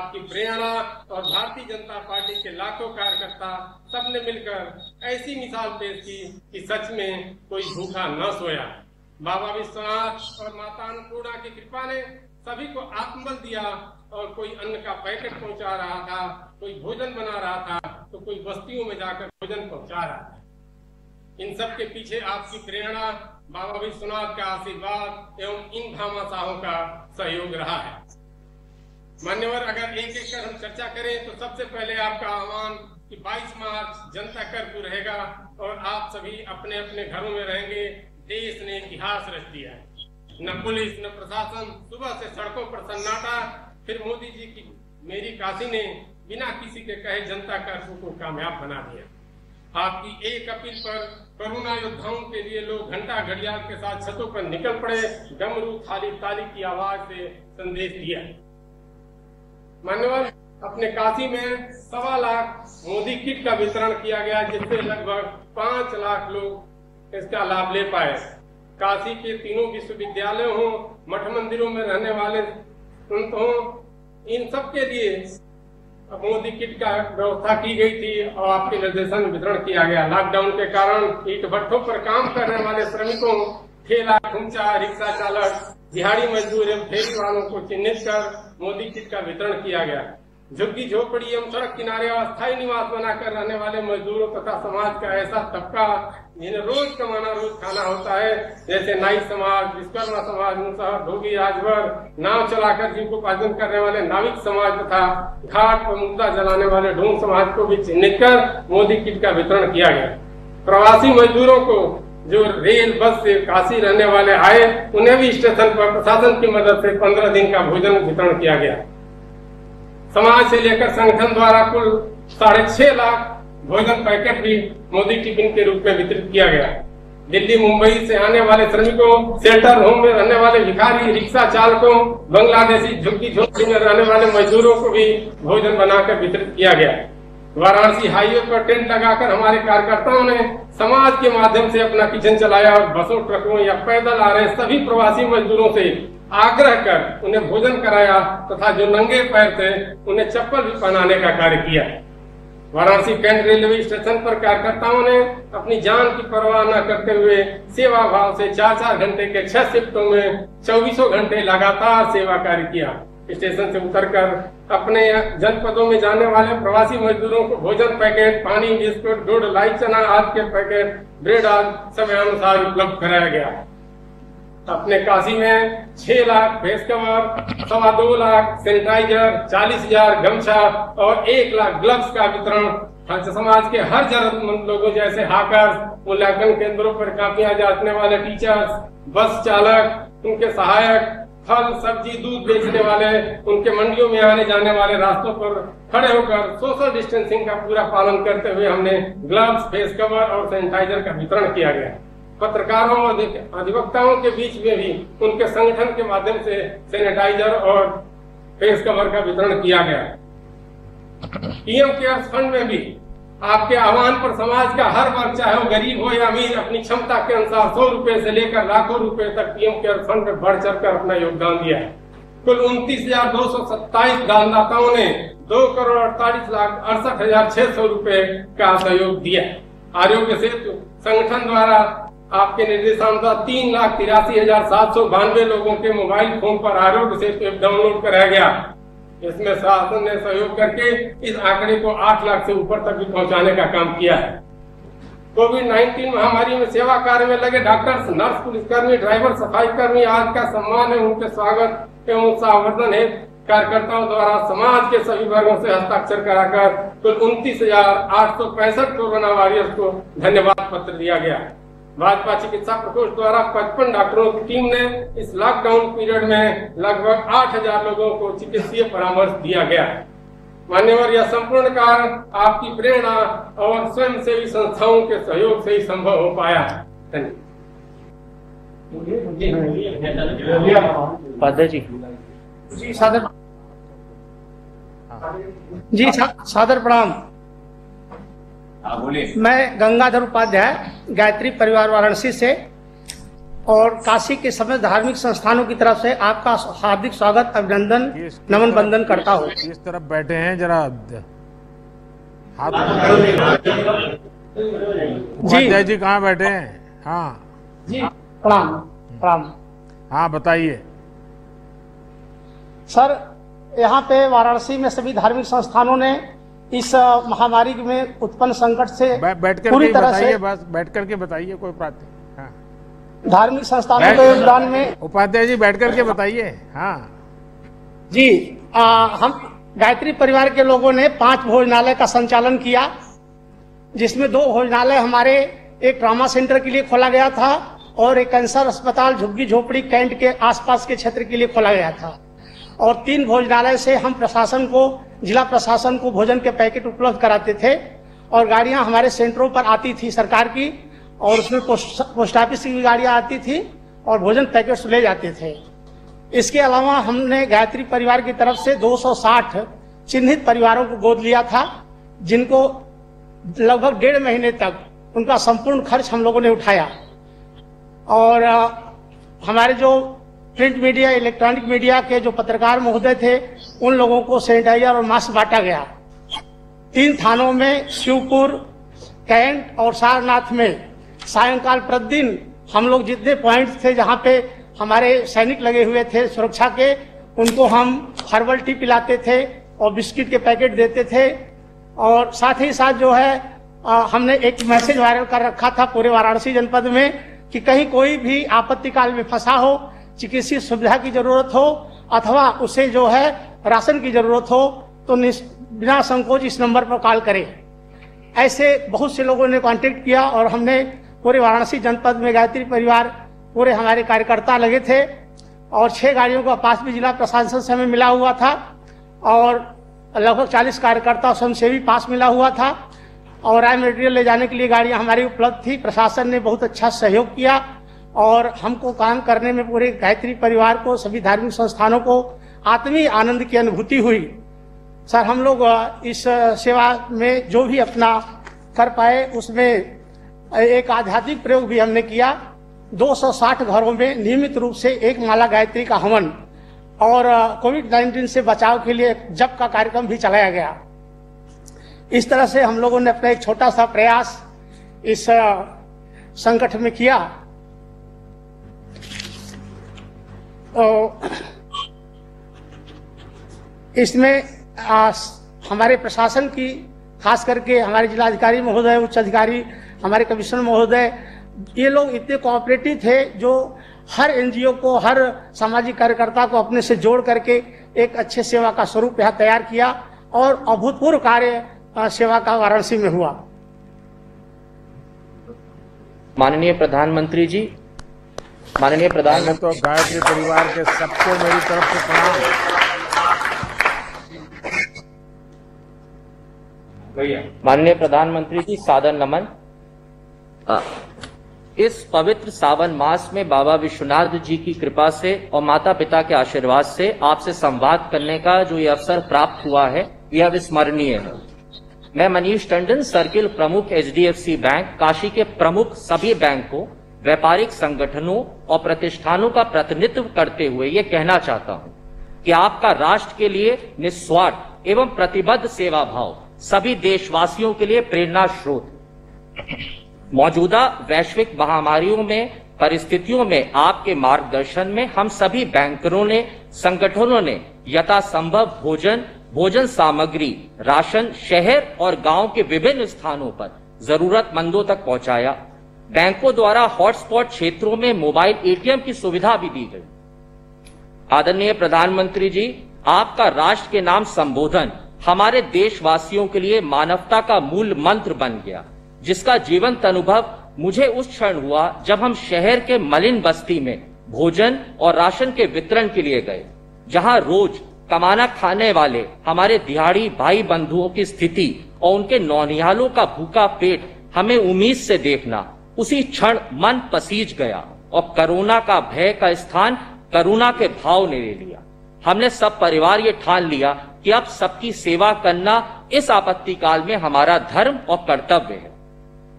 आपकी प्रेरणा और भारतीय जनता पार्टी के लाखों कार्यकर्ता सबने मिलकर ऐसी मिसाल पेश की कि सच में कोई भूखा न सोया। बाबा विश्वनाथ और माता अन्नपूर्णा की कृपा ने सभी को आत्मबल दिया और कोई अन्न का पैकेट पहुंचा रहा था, कोई भोजन बना रहा था, तो कोई बस्तियों में जाकर भोजन पहुंचा रहा था। इन सब के पीछे आपकी प्रेरणा, बाबा विश्वनाथ का आशीर्वाद एवं इन भामाशाहों का सहयोग रहा है। मान्यवर, अगर एक एक कर हम चर्चा करें तो सबसे पहले आपका आह्वान कि 22 मार्च जनता कर्फ्यू रहेगा और आप सभी अपने अपने घरों में रहेंगे। देश ने इतिहास रच दिया है, न पुलिस न प्रशासन, सुबह से सड़कों पर सन्नाटा। फिर मोदी जी की मेरी काशी ने बिना किसी के कहे जनता कर्फ्यू को कामयाब बना दिया। आपकी एक अपील पर कोरोना योद्धाओं के लिए लोग घंटा घड़ियाल के साथ छतों पर निकल पड़े, डमरू थाली ताली की आवाज से संदेश दिया। मान्यवर, अपने काशी में 1.25 लाख मोदी किट का वितरण किया गया, जिससे लगभग 5 लाख लोग इसका लाभ ले पाए। काशी के तीनों विश्वविद्यालयों हो, मठ मंदिरों में रहने वाले संत हो, इन सब के लिए मोदी किट का व्यवस्था की गई थी और आपके निर्देशन में वितरण किया गया। लॉकडाउन के कारण ईंट भट्ठों पर काम करने वाले श्रमिकों, ठेला ठुमचा, रिक्शा चालक, दिहाड़ी मजदूर एवं फेरी वालों को चिन्हित कर मोदी किट का वितरण किया गया। झुग्गी झोपड़ी एवं सड़क किनारे अस्थायी निवास बनाकर रहने वाले मजदूरों तथा समाज का ऐसा तबका जिन्हें रोज कमाना रोज खाना होता है, जैसे नाई समाज, विश्वकर्मा समाज, मुसहर, ढोगी, राजभर, नाव चलाकर जीविकोपार्जन करने वाले नाविक समाज तथा घाट पर मुद्दा जलाने वाले ढोंग समाज को भी चिन्हित कर मोदी किट का वितरण किया गया। प्रवासी मजदूरों को जो रेल बस से काशी रहने वाले आए, उन्हें भी स्टेशन पर प्रशासन की मदद से 15 दिन का भोजन वितरण किया गया। समाज से लेकर संगठन द्वारा कुल 6.5 लाख भोजन पैकेट भी मोदी टिफिन के रूप में वितरित किया गया। दिल्ली मुंबई से आने वाले श्रमिकों, शेल्टर होम में रहने वाले भिखारी, रिक्शा चालकों, बांग्लादेशी झुग्गी झोपड़ी में रहने वाले मजदूरों को भी भोजन बनाकर वितरित किया गया। वाराणसी हाईवे पर टेंट लगाकर हमारे कार्यकर्ताओं ने समाज के माध्यम से अपना किचन चलाया और बसों, ट्रकों या पैदल आ रहे सभी प्रवासी मजदूरों से आग्रह कर उन्हें भोजन कराया तथा जो नंगे पैर थे उन्हें चप्पल भी पहनाने का कार्य किया। वाराणसी कैंट रेलवे स्टेशन पर कार्यकर्ताओं ने अपनी जान की परवाह न करते हुए सेवा भाव से 4-4 घंटे के 6 शिफ्टों में 24 घंटे लगातार सेवा कार्य किया। स्टेशन से उतरकर अपने जनपदों में जाने वाले प्रवासी मजदूरों को भोजन पैकेट, पानी, बिस्कुट, गुड़, लाई चना आदि के पैकेट, ब्रेड आदि समयानुसार उपलब्ध कराया गया। अपने काशी में 6 lakh face cover, 2.25 lakh sanitiser, 40,000 गमछा और 1 लाख ग्लव्स का वितरण समाज के हर जरूरतमंद लोगों जैसे हाकर्स, मूल्यांकन केंद्रों पर कापियां जांचने वाले टीचर्स, बस चालक, उनके सहायक, फल सब्जी दूध बेचने वाले, उनके मंडियों में आने जाने वाले रास्तों पर खड़े होकर सोशल डिस्टेंसिंग का पूरा पालन करते हुए हमने ग्लव्स, फेस कवर और सैनिटाइजर का वितरण किया गया। पत्रकारों और अधिवक्ताओं के बीच में भी उनके संगठन के माध्यम से सैनिटाइजर और फेस कवर का वितरण किया गया। पीएम केयर्स फंड में भी आपके आह्वान पर समाज का हर वर्ग, चाहे वो गरीब हो या अमीर, अपनी क्षमता के अनुसार 100 रुपए से लेकर लाखों रुपए तक पीएम केयर्स फंड में बढ़ चढ़ कर अपना योगदान दिया है। कुल 29,227 दानदाताओं ने 2,48,68,600 रुपए का सहयोग दिया। आरोग्य सेतु संगठन द्वारा आपके निर्देशानुसार 3,83,792 लोगों के मोबाइल फोन पर आरोग्य सेतु ऐप डाउनलोड कराया गया। इसमें शासन ने सहयोग करके इस आंकड़े को 8 लाख से ऊपर तक भी पहुंचाने का काम किया है। कोविड-19 महामारी में सेवा कार्य में लगे डॉक्टर्स, नर्स, पुलिसकर्मी, ड्राइवर, सफाई कर्मी आज का सम्मान है, उनके स्वागत एवं उत्साहवर्धन है। कार्यकर्ताओं द्वारा समाज के सभी वर्गों से हस्ताक्षर कराकर कुल 29,865 कोरोना वॉरियर्स को धन्यवाद पत्र दिया गया। भाजपा चिकित्सा प्रकोष्ठ द्वारा 55 डॉक्टरों की टीम ने इस लॉकडाउन पीरियड में लगभग 8,000 लोगों को चिकित्सीय परामर्श दिया गया। मान्यवर, यह संपूर्ण कार्य आपकी प्रेरणा और स्वयंसेवी संस्थाओं के सहयोग से ही संभव हो पाया है। सादर प्रणाम। मैं गंगाधर उपाध्याय, गायत्री परिवार वाराणसी से। और काशी के सभी धार्मिक संस्थानों की तरफ से आपका हार्दिक स्वागत, अभिनंदन, नमन बंदन करता हूँ। इस तरफ बैठे हैं, जरा हाथ उपाध्याय जी कहाँ बैठे हैं? हाँ जी, प्रणाम प्रणाम। हाँ बताइए सर, यहाँ पे वाराणसी में सभी धार्मिक संस्थानों ने इस महामारी में उत्पन्न संकट से बैठ कर पूरी तरह से, बस बैठ करके बताइए, कोई बात नहीं। हाँ। धार्मिक संस्थानों के योगदान में उपाध्याय जी बैठ करके बताइए। हाँ जी, हम गायत्री परिवार के लोगों ने 5 भोजनालय का संचालन किया, जिसमें 2 भोजनालय हमारे एक ट्रॉमा सेंटर के लिए खोला गया था और एक कैंसर अस्पताल झुग्गी झोपड़ी कैंट के आसपास के क्षेत्र के लिए खोला गया था। और 3 भोजनालय से हम प्रशासन को, जिला प्रशासन को भोजन के पैकेट उपलब्ध कराते थे और गाड़ियां हमारे सेंटरों पर आती थी सरकार की, और उसमें पोस्ट ऑफिस की भी गाड़ियां आती थी और भोजन पैकेट्स ले जाते थे। इसके अलावा हमने गायत्री परिवार की तरफ से 260 चिन्हित परिवारों को गोद लिया था, जिनको लगभग 1.5 महीने तक उनका संपूर्ण खर्च हम लोगों ने उठाया। और हमारे जो प्रिंट मीडिया, इलेक्ट्रॉनिक मीडिया के जो पत्रकार महोदय थे, उन लोगों को सैनिटाइजर और मास्क बांटा गया। 3 थानों में, शिवपुर, कैंट और सारनाथ में सायंकाल प्रतिदिन हम लोग जितने पॉइंट थे जहां पे हमारे सैनिक लगे हुए थे सुरक्षा के, उनको हम हर्बल टी पिलाते थे और बिस्किट के पैकेट देते थे। और साथ ही साथ जो है हमने एक मैसेज वायरल कर रखा था पूरे वाराणसी जनपद में कि कहीं कोई भी आपत्ति काल में फंसा हो, चिकित्सीय सुविधा की जरूरत हो अथवा उसे जो है राशन की जरूरत हो, तो बिना संकोच इस नंबर पर कॉल करें। ऐसे बहुत से लोगों ने कांटेक्ट किया और हमने पूरे वाराणसी जनपद में गायत्री परिवार, पूरे हमारे कार्यकर्ता लगे थे और 6 गाड़ियों का पास भी जिला प्रशासन से हमें मिला हुआ था और लगभग 40 कार्यकर्ता स्वयंसेवी पास मिला हुआ था और राय मटेरियल ले जाने के लिए गाड़ियां हमारी उपलब्ध थी। प्रशासन ने बहुत अच्छा सहयोग किया और हमको काम करने में पूरे गायत्री परिवार को, सभी धार्मिक संस्थानों को आत्मीय आनंद की अनुभूति हुई। सर, हम लोग इस सेवा में जो भी अपना कर पाए उसमें एक आध्यात्मिक प्रयोग भी हमने किया। 260 घरों में नियमित रूप से 1 माला गायत्री का हवन और कोविड-19 से बचाव के लिए जप का कार्यक्रम भी चलाया गया। इस तरह से हम लोगों ने अपना एक छोटा सा प्रयास इस संकट में किया। इसमें हमारे प्रशासन की, खास करके हमारे जिलाधिकारी महोदय, उच्च अधिकारी, हमारे कमिश्नर महोदय, ये लोग इतने कोऑपरेटिव थे जो हर एनजीओ को, हर सामाजिक कार्यकर्ता को अपने से जोड़ करके एक अच्छे सेवा का स्वरूप यहाँ तैयार किया और अभूतपूर्व कार्य सेवा का वाराणसी में हुआ। माननीय प्रधानमंत्री जी, माननीय प्रधानमंत्री, तो गायत्री परिवार के सबको मेरी तरफ से प्रणाम। माननीय प्रधानमंत्री जी, सादर नमन। इस पवित्र सावन मास में बाबा विश्वनाथ जी की कृपा से और माता पिता के आशीर्वाद से आपसे संवाद करने का जो ये अवसर प्राप्त हुआ है, यह अविस्मरणीय है। मैं मनीष टंडन, सर्किल प्रमुख HDFC बैंक, काशी के प्रमुख सभी बैंकों, व्यापारिक संगठनों और प्रतिष्ठानों का प्रतिनिधित्व करते हुए ये कहना चाहता हूं कि आपका राष्ट्र के लिए निस्वार्थ एवं प्रतिबद्ध सेवा भाव सभी देशवासियों के लिए प्रेरणा स्रोत। मौजूदा वैश्विक महामारियों में, परिस्थितियों में आपके मार्गदर्शन में हम सभी बैंकरों ने, संगठनों ने यथासंभव भोजन सामग्री, राशन शहर और गांव के विभिन्न स्थानों पर जरूरतमंदों तक पहुंचाया। बैंकों द्वारा हॉटस्पॉट क्षेत्रों में मोबाइल ATM की सुविधा भी दी गई। आदरणीय प्रधानमंत्री जी, आपका राष्ट्र के नाम संबोधन हमारे देशवासियों के लिए मानवता का मूल मंत्र बन गया, जिसका जीवंत अनुभव मुझे उस क्षण हुआ जब हम शहर के मलिन बस्ती में भोजन और राशन के वितरण के लिए गए, जहां रोज कमाना खाने वाले हमारे दिहाड़ी भाई बंधुओं की स्थिति और उनके नौनिहालों का भूखा पेट हमें उम्मीद से देखना उसी क्षण मन पसीज गया और कोरोना का भय का स्थान करुणा के भाव ने ले लिया। हमने सब परिवार ये ठान लिया कि अब सबकी सेवा करना इस आपत्ति काल में हमारा धर्म और कर्तव्य है।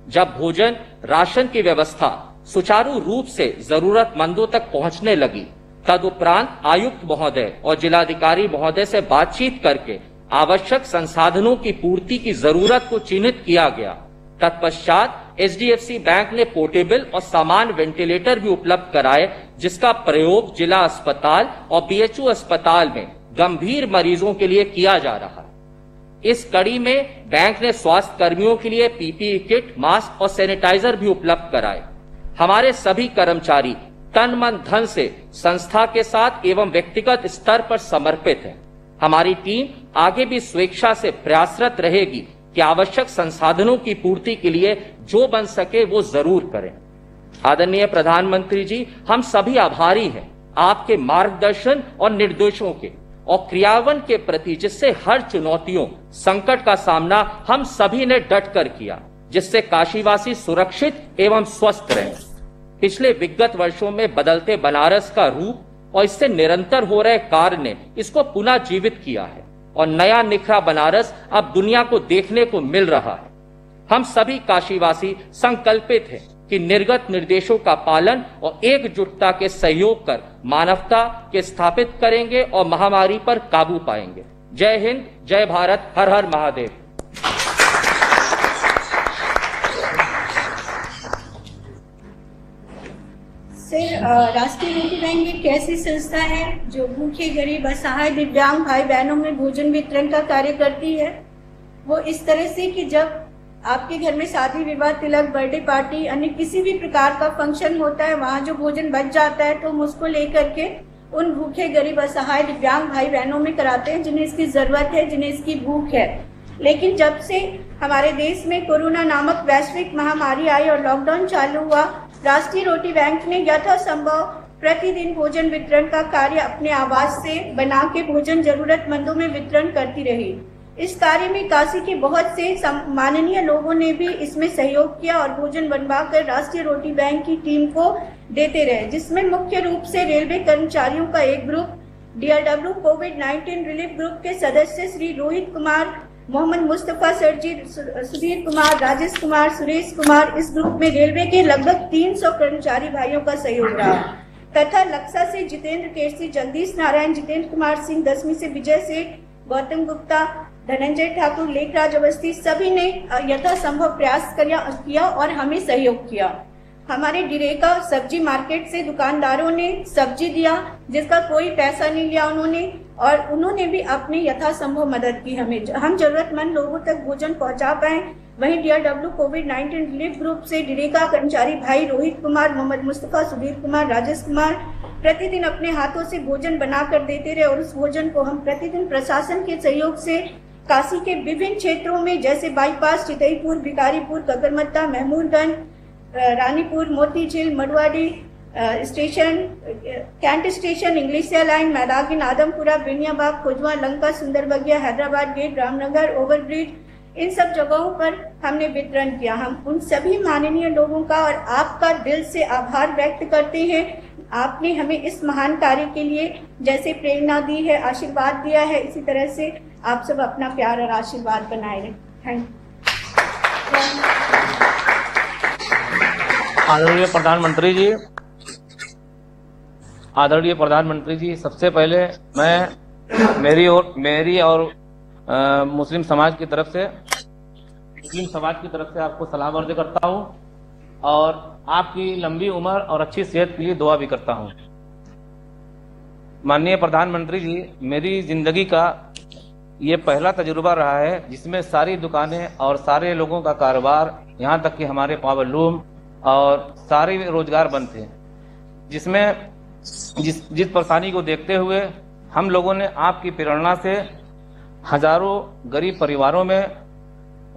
जब भोजन राशन की व्यवस्था सुचारू रूप से जरूरतमंदों तक पहुंचने लगी। तदुपरांत आयुक्त महोदय और जिलाधिकारी महोदय से बातचीत करके आवश्यक संसाधनों की पूर्ति की जरूरत को चिन्हित किया गया। तत्पश्चात एचडीएफसी बैंक ने पोर्टेबल और सामान वेंटिलेटर भी उपलब्ध कराए, जिसका प्रयोग जिला अस्पताल और बीएचयू अस्पताल में गंभीर मरीजों के लिए किया जा रहा है। इस कड़ी में बैंक ने स्वास्थ्य कर्मियों के लिए पीपीई किट, मास्क और सैनिटाइजर भी उपलब्ध कराए। हमारे सभी कर्मचारी तन मन धन से संस्था के साथ एवं व्यक्तिगत स्तर पर समर्पित है। हमारी टीम आगे भी स्वेच्छा से प्रयासरत रहेगी कि आवश्यक संसाधनों की पूर्ति के लिए जो बन सके वो जरूर करें। आदरणीय प्रधानमंत्री जी, हम सभी आभारी हैं आपके मार्गदर्शन और निर्देशों के और क्रियान्वयन के प्रति, जिससे हर चुनौतियों, संकट का सामना हम सभी ने डटकर किया, जिससे काशीवासी सुरक्षित एवं स्वस्थ रहे। पिछले विगत वर्षों में बदलते बनारस का रूप और इससे निरंतर हो रहे कार्य ने इसको पुनः जीवित किया है और नया निखरा बनारस अब दुनिया को देखने को मिल रहा है। हम सभी काशीवासी संकल्पित हैं कि निर्गत निर्देशों का पालन और एकजुटता के सहयोग कर मानवता के स्थापित करेंगे और महामारी पर काबू पाएंगे। जय हिंद, जय भारत, हर हर महादेव। राष्ट्रीय रोटी बैंक एक ऐसी संस्था है जो भूखे, गरीब, असहाय, दिव्यांग भाई बहनों में भोजन वितरण का कार्य करती है। वो इस तरह से कि जब आपके घर में शादी विवाह, तिलक, बर्थडे पार्टी, अन्य किसी भी प्रकार का फंक्शन होता है, वहाँ जो भोजन बच जाता है तो हम उसको लेकर के उन भूखे, गरीब, असहाय, दिव्यांग भाई बहनों में कराते हैं जिन्हें इसकी जरूरत है, जिन्हें इसकी भूख है। लेकिन जब से हमारे देश में कोरोना नामक वैश्विक महामारी आई और लॉकडाउन चालू हुआ, राष्ट्रीय रोटी बैंक ने यथासंभव प्रतिदिन भोजन वितरण का कार्य अपने आवास से बना के भोजन जरूरतमंदों में वितरण करती रही। इस कार्य में काशी के बहुत से माननीय लोगों ने भी इसमें सहयोग किया और भोजन बनवाकर राष्ट्रीय रोटी बैंक की टीम को देते रहे, जिसमें मुख्य रूप से रेलवे कर्मचारियों का एक ग्रुप, DRW कोविड-19 रिलीफ ग्रुप के सदस्य श्री रोहित कुमार, मोहम्मद मुस्तफा सरजी, सुधीर कुमार, राजेश कुमार, सुरेश कुमार, इस ग्रुप में रेलवे के लगभग 300 कर्मचारी भाइयों का सहयोग रहा तथा लक्सा से जितेंद्र केसरी, जगदीश नारायण, जितेंद्र कुमार सिंह, 10वीं से विजय सेठ, गौतम गुप्ता, धनंजय ठाकुर, लेखराज अवस्थी, सभी ने यथासंभव प्रयास किया और हमें सहयोग किया। हमारे डिरेका सब्जी मार्केट से दुकानदारों ने सब्जी दिया, जिसका कोई पैसा नहीं लिया उन्होंने, और उन्होंने भी अपनी यथासंभव मदद की हमें, हम जरूरतमंद लोगों तक भोजन पहुंचा पाए। वहीं DRW कोविड-19 रिलीफ ग्रुप से डिरेका कर्मचारी भाई रोहित कुमार, मोहम्मद मुस्तफा, सुधीर कुमार, राजेश कुमार प्रतिदिन अपने हाथों से भोजन बना कर देते रहे और उस भोजन को हम प्रतिदिन प्रशासन के सहयोग से काशी के विभिन्न क्षेत्रों में जैसे bypass, Chitaipur, Bhikharipur, Kakarmatta, Mahmudganj, Ranipur, Motijheel, Manduadih station, Cantt station, Englishia line, Maidagin, Adampura, Beniabagh, Khojwa, Lanka, Sundarbagiya, Hyderabad gate, Ramnagar, overbridge, इन सब जगहों पर हमने वितरण किया। हम उन सभी माननीय लोगों का और आपका दिल से आभार व्यक्त करते हैं। आपने हमें इस महान कार्य के लिए जैसे प्रेरणा दी है, आशीर्वाद दिया है, इसी तरह से आप सब अपना प्यार और आशीर्वाद बनाए रखें। Thank you. आदरणीय प्रधानमंत्री जी, सबसे पहले मैं मेरी और मुस्लिम समाज की तरफ से आपको सलाम अर्ज करता हूं और आपकी लंबी उम्र और अच्छी सेहत के लिए दुआ भी करता हूं। माननीय प्रधानमंत्री जी, मेरी जिंदगी का ये पहला तजुर्बा रहा है जिसमें सारी दुकानें और सारे लोगों का कारोबार, यहाँ तक कि हमारे पावर लूम और सारे रोजगार बंद थे, जिसमें जिस परेशानी को देखते हुए हम लोगों ने आपकी प्रेरणा से हजारों गरीब परिवारों में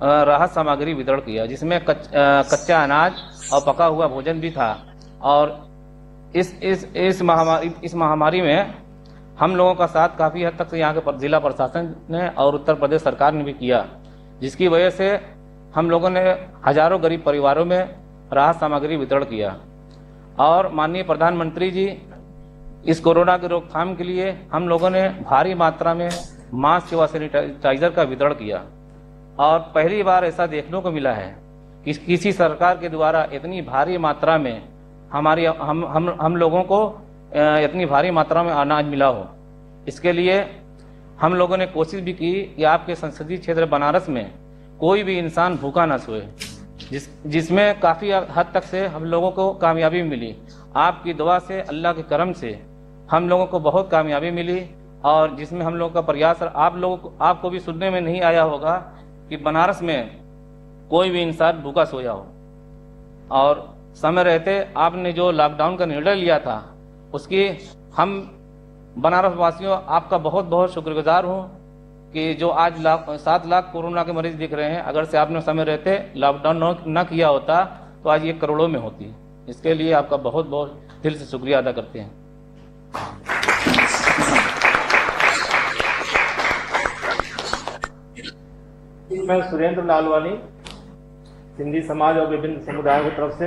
राहत सामग्री वितरण किया, जिसमें कच्चा अनाज और पका हुआ भोजन भी था। और इस महामारी में हम लोगों का साथ काफी हद तक से यहाँ के जिला प्रशासन ने और उत्तर प्रदेश सरकार ने भी किया, जिसकी वजह से हम लोगों ने हजारों गरीब परिवारों में राहत सामग्री वितरण किया। और माननीय प्रधानमंत्री जी, इस कोरोना की रोकथाम के लिए हम लोगों ने भारी मात्रा में मास्क व सैनिटाइजर का वितरण किया और पहली बार ऐसा देखने को मिला है कि किसी सरकार के द्वारा इतनी भारी मात्रा में हम लोगों को इतनी भारी मात्रा में अनाज मिला हो। इसके लिए हम लोगों ने कोशिश भी की कि आपके संसदीय क्षेत्र बनारस में कोई भी इंसान भूखा ना सोए, जिसमें काफ़ी हद तक से हम लोगों को कामयाबी मिली। आपकी दुआ से, अल्लाह के करम से हम लोगों को बहुत कामयाबी मिली, और जिसमें हम लोगों का प्रयास, आपको भी सुनने में नहीं आया होगा कि बनारस में कोई भी इंसान भूखा सोया हो। और समय रहते आपने जो लॉकडाउन का निर्णय लिया था, उसकी हम बनारस वासियों आपका बहुत बहुत शुक्रगुजार हूँ कि जो आज 7 लाख कोरोना के मरीज दिख रहे हैं, अगर से आपने समय रहते लॉकडाउन न किया होता तो आज ये करोड़ों में होती। इसके लिए आपका बहुत बहुत दिल से शुक्रिया अदा करते हैं। मैं सुरेंद्र लालवानी, सिंधी समाज और विभिन्न समुदायों की तरफ से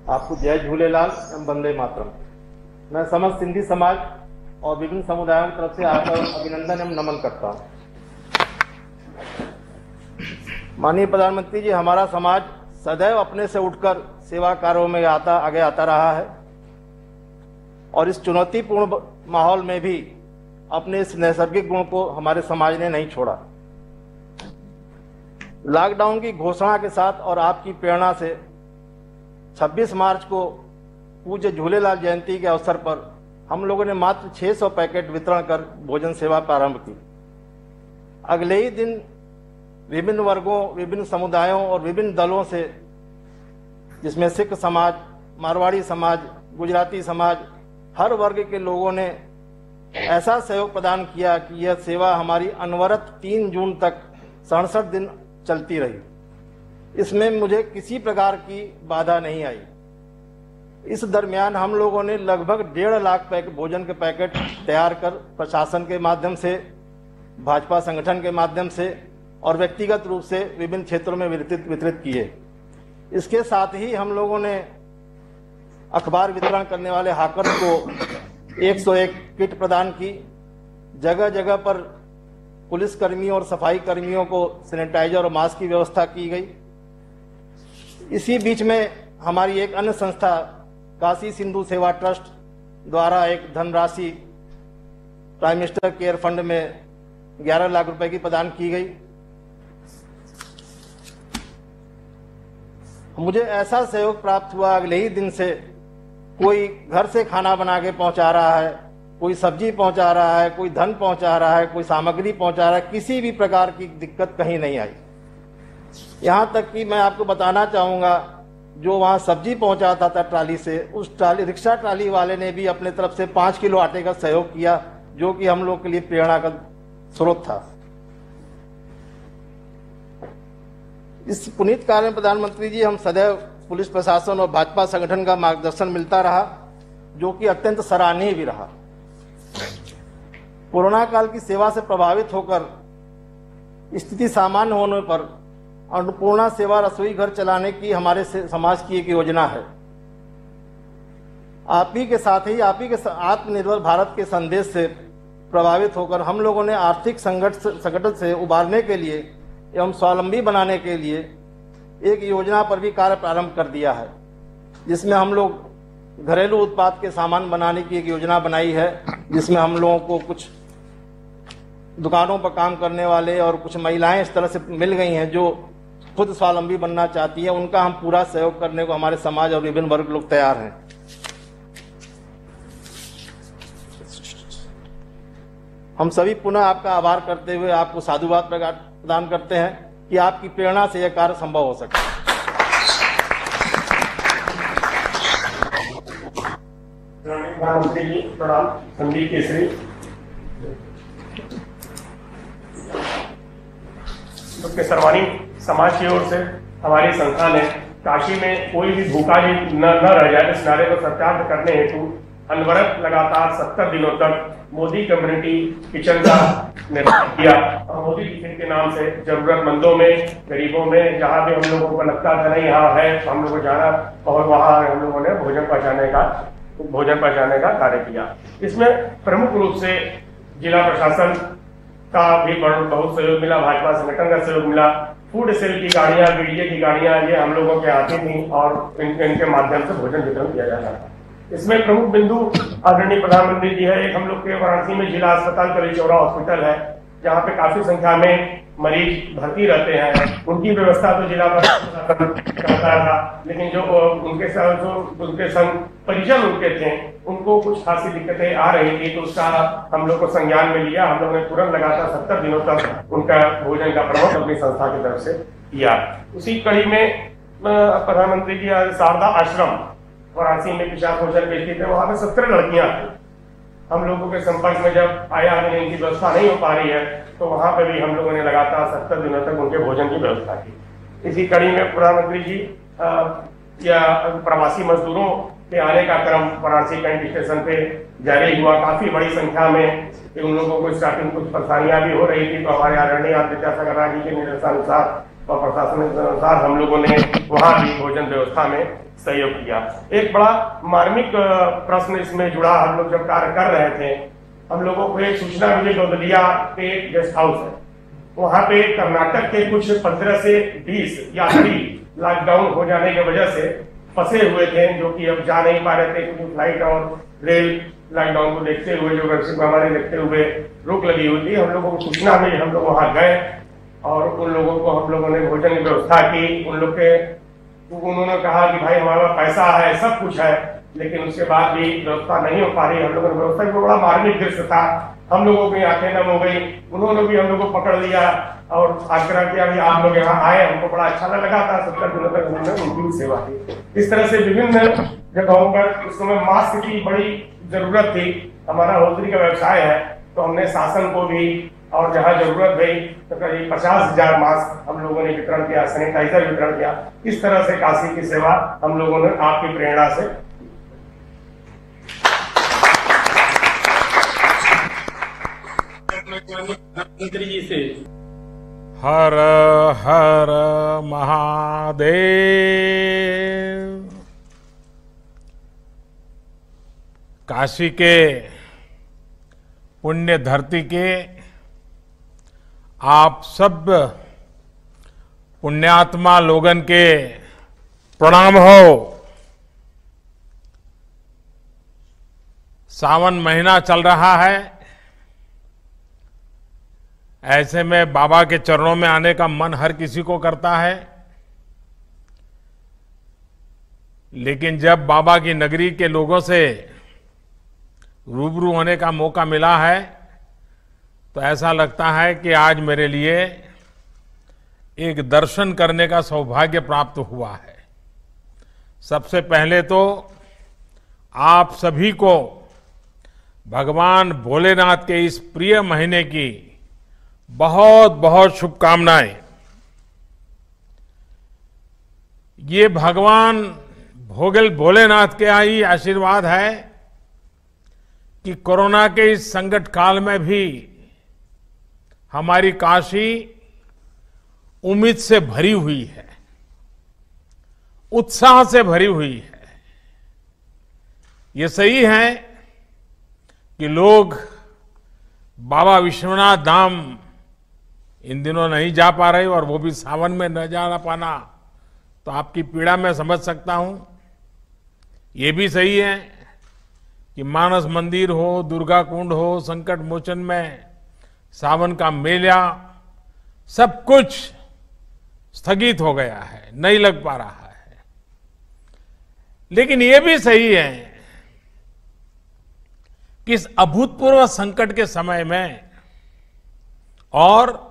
आपको जय झूलेलाल एवं वंदे मातरम। मैं समस्त सिंधी समाज और विभिन्न समुदायों की तरफ से आपका अभिनंदन एवं नमन करता हूँ। माननीय प्रधानमंत्री जी, हमारा समाज सदैव अपने से उठकर सेवा कार्यों में आगे आता रहा है, और इस चुनौतीपूर्ण माहौल में भी अपने इस नैसर्गिक गुण को हमारे समाज ने नहीं छोड़ा। लॉकडाउन की घोषणा के साथ और आपकी प्रेरणा से 26 मार्च को पूज्य झूलेलाल जयंती के अवसर पर हम लोगों ने मात्र 600 पैकेट वितरण कर भोजन सेवा प्रारंभ की। अगले ही दिन विभिन्न वर्गों, विभिन्न समुदायों और विभिन्न दलों से, जिसमें सिख समाज, मारवाड़ी समाज, गुजराती समाज, हर वर्ग के लोगों ने ऐसा सहयोग प्रदान किया कि यह सेवा हमारी अनवरत 3 जून तक 67 दिन चलती रही। इसमें मुझे किसी प्रकार की बाधा नहीं आई। इस दरमियान हम लोगों ने लगभग 1.5 लाख भोजन के पैकेट तैयार कर प्रशासन के माध्यम से, भाजपा संगठन के माध्यम से और व्यक्तिगत रूप से विभिन्न क्षेत्रों में वितरित किए। इसके साथ ही हम लोगों ने अखबार वितरण करने वाले हाकर्स को 101 किट प्रदान की। जगह जगह पर पुलिस कर्मियों और सफाई कर्मियों को सैनिटाइजर और मास्क की व्यवस्था की गई। इसी बीच में हमारी एक अन्य संस्था काशी सिंधु सेवा ट्रस्ट द्वारा एक धनराशि प्राइम मिनिस्टर केयर फंड में 11 लाख रुपए की प्रदान की गई। मुझे ऐसा सहयोग प्राप्त हुआ, अगले ही दिन से कोई घर से खाना बना के पहुंचा रहा है, कोई सब्जी पहुंचा रहा है, कोई धन पहुंचा रहा है, कोई सामग्री पहुंचा रहा है। किसी भी प्रकार की दिक्कत कहीं नहीं आई। यहां तक कि मैं आपको बताना चाहूंगा, जो वहां सब्जी पहुंचाता था ट्राली से, उस रिक्शा ट्राली वाले ने भी अपने तरफ से 5 किलो आटे का सहयोग किया, जो कि हम लोग के लिए प्रेरणा का स्रोत था। इस पुनीत कार्य में प्रधानमंत्री जी, हम सदैव पुलिस प्रशासन और भाजपा संगठन का मार्गदर्शन मिलता रहा, जो कि अत्यंत सराहनीय भी रहा। कोरोना काल की सेवा से प्रभावित होकर स्थिति सामान्य होने पर अन्नपूर्णा सेवा रसोई घर चलाने की हमारे समाज की एक योजना है। आप ही के साथ ही आप ही के आत्मनिर्भर भारत के संदेश से प्रभावित होकर हम लोगों ने आर्थिक संकट से उबारने के लिए एवं स्वावलंबी बनाने के लिए एक योजना पर भी कार्य प्रारंभ कर दिया है, जिसमें हम लोग घरेलू उत्पाद के सामान बनाने की एक योजना बनाई है, जिसमें हम लोगों को कुछ दुकानों पर काम करने वाले और कुछ महिलाएं इस तरह से मिल गई हैं जो खुद स्वावलंबी बनना चाहती है। उनका हम पूरा सहयोग करने को हमारे समाज और विभिन्न वर्ग लोग तैयार हैं। हम सभी पुनः आपका आभार करते हुए आपको साधुवाद प्रदान करते हैं कि आपकी प्रेरणा से यह कार्य संभव हो सके। प्रधानमंत्री जी प्रणाम। संदीप केसरी। उसके सर्वानी समाज की ओर से हमारी संस्था ने काशी में कोई भी भूखा न रह जाए, इस नारे को सत्यार्थ करने हेतु अनवरत लगातार 70 दिनों तक मोदी कम्युनिटी किचन का निर्माण किया। और मोदी किचन के नाम से जरूरतमंदों में, गरीबों में, जहाँ भी हम लोगों को लगता था नहीं यहाँ है तो हम लोग को जाना, और वहाँ हम लोगों ने भोजन पहुँचाने का कार्य किया। इसमें प्रमुख रूप से जिला प्रशासन का भी बहुत सहयोग मिला, भाजपा संगठन का सहयोग मिला, फूड सेल की गाड़ियां, बीडीए की गाड़ियां ये हम लोगों के आती थी और इनके माध्यम से भोजन वितरण किया जाता था। इसमें प्रमुख बिंदु आदरणीय प्रधानमंत्री जी है। एक हम लोग के वाराणसी में जिला अस्पताल कलीचौरा हॉस्पिटल है, जहाँ पे काफी संख्या में मरीज भर्ती रहते हैं। उनकी व्यवस्था तो जिला प्रशासन करता था, लेकिन जो उनके संग परिजन उनके थे, उनको कुछ खासी दिक्कतें आ रही थी, तो उसका हम लोग को संज्ञान में लिया। हम लोग ने तुरंत लगातार 70 दिनों तक उनका भोजन का प्रबंध अपनी संस्था की तरफ से किया। उसी कड़ी में प्रधानमंत्री जी शारदा आश्रम वाराणसी में पिशाच मोचन पे स्थित है, वहां पे 17 लड़कियां थी। हम लोगों के संपर्क में जब आया कि इनकी व्यवस्था नहीं हो पा रही है, तो वहां पे भी हम लोगों ने लगातार 70 दिनों तक उनके भोजन की व्यवस्था की। इसी कड़ी में प्रधानमंत्री जी या प्रवासी मजदूरों के आने का क्रम वाराणसी कैंट स्टेशन पे जारी हुआ। काफी बड़ी संख्या में उन लोगों को स्टार्टिंग कुछ परेशानियां भी हो रही थी, तो हमारे आदरणीय विद्यासागर राय जी के निर्देशानुसार और प्रशासन के अनुसार हम लोगों ने वहां भी भोजन व्यवस्था में सहयोग किया। एक बड़ा मार्मिक प्रश्न इसमें जुड़ा। हम लोग जब कार्य कर रहे थे, हम लोगों को एक सूचना मिली, गौदलिया पे एक गेस्ट हाउस है, वहां पे कर्नाटक के कुछ 15 से 20 यात्री लॉकडाउन हो जाने की वजह से फंसे हुए थे, जो कि अब जा नहीं पा रहे थे, क्योंकि फ्लाइट और रेल लॉकडाउन को देखते हुए, जो वैश्विक महामारी देखते हुए रोक लगी हुई थी। हम लोगों को सूचना मिली, हम लोग वहां गए और उन लोगों को हम लोगों ने भोजन की व्यवस्था की। उन्होंने कहा कि भाई हमारे पास पैसा है, सब कुछ है, लेकिन उसके बाद भी व्यवस्था नहीं हो पा रही। हम लोगों ने व्यवस्था की, बड़ा मार्मिक दृश्य था। हम लोगों की आंखें नम हो गई। उन्होंने भी हम लोग को पकड़ लिया और आग्रह किया कि आप लोग यहाँ आए, हमको बड़ा अच्छा लगा था। 70 दिनों तक उन्होंने उनकी सेवा की। इस तरह से विभिन्न जगहों पर उस समय मास्क की बड़ी जरूरत थी। हमारा होजरी का व्यवसाय है, तो हमने शासन को भी और जहां जरूरत भई तो करीब 50,000 मास्क हम लोगों ने वितरण किया, सैनिटाइजर वितरण किया। इस तरह से काशी की सेवा हम लोगों ने आपकी प्रेरणा से मंत्री जी से। हर हर महादेव। काशी के पुण्य धरती के आप सब पुण्यात्मा लोगन के प्रणाम हो। सावन महीना चल रहा है, ऐसे में बाबा के चरणों में आने का मन हर किसी को करता है, लेकिन जब बाबा की नगरी के लोगों से रूबरू होने का मौका मिला है, तो ऐसा लगता है कि आज मेरे लिए एक दर्शन करने का सौभाग्य प्राप्त हुआ है। सबसे पहले तो आप सभी को भगवान भोलेनाथ के इस प्रिय महीने की बहुत बहुत शुभकामनाएं। ये भगवान भोलेनाथ के ही आशीर्वाद है कि कोरोना के इस संकट काल में भी हमारी काशी उम्मीद से भरी हुई है, उत्साह से भरी हुई है। ये सही है कि लोग बाबा विश्वनाथ धाम इन दिनों नहीं जा पा रहे, और वो भी सावन में न जा पाना, तो आपकी पीड़ा मैं समझ सकता हूं। ये भी सही है कि मानस मंदिर हो, दुर्गा कुंड हो, संकट मोचन में सावन का मेला, सब कुछ स्थगित हो गया है, नहीं लग पा रहा है। लेकिन यह भी सही है कि इस अभूतपूर्व संकट के समय में और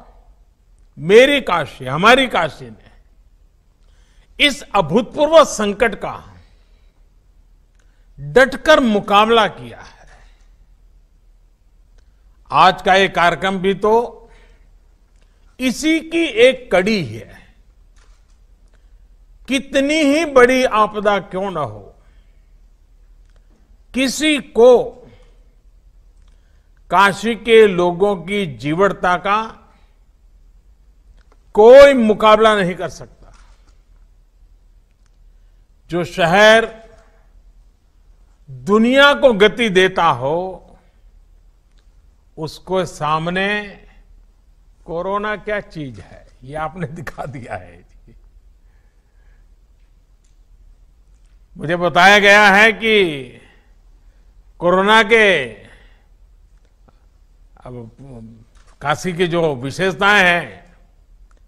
मेरी काशी, हमारी काशी ने इस अभूतपूर्व संकट का डटकर मुकाबला किया है। आज का ये कार्यक्रम भी तो इसी की एक कड़ी है। कितनी ही बड़ी आपदा क्यों न हो, किसी को काशी के लोगों की जीवटता का कोई मुकाबला नहीं कर सकता। जो शहर दुनिया को गति देता हो, उसको सामने कोरोना क्या चीज है, ये आपने दिखा दिया है। मुझे बताया गया है कि कोरोना के अब काशी की जो विशेषताएं हैं,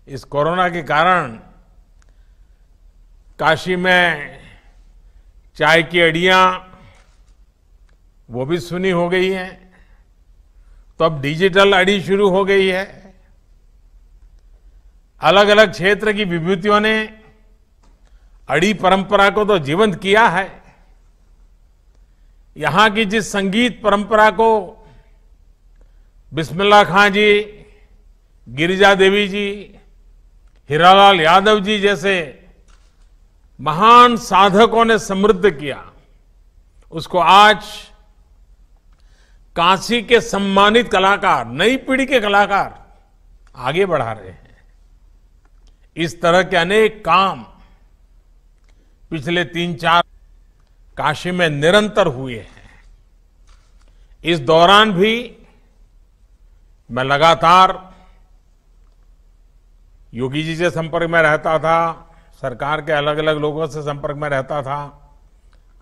इस कोरोना के कारण काशी में चाय की अड़ियां वो भी सुनी हो गई हैं, तो अब डिजिटल अड़ी शुरू हो गई है। अलग अलग क्षेत्र की विभूतियों ने अड़ी परंपरा को तो जीवंत किया है। यहां की जिस संगीत परंपरा को बिस्मिल्लाह खां जी, गिरिजा देवी जी, हीरालाल यादव जी जैसे महान साधकों ने समृद्ध किया, उसको आज काशी के सम्मानित कलाकार, नई पीढ़ी के कलाकार आगे बढ़ा रहे हैं। इस तरह के अनेक काम पिछले 3-4 काशी में निरंतर हुए हैं। इस दौरान भी मैं लगातार योगी जी से संपर्क में रहता था, सरकार के अलग अलग लोगों से संपर्क में रहता था।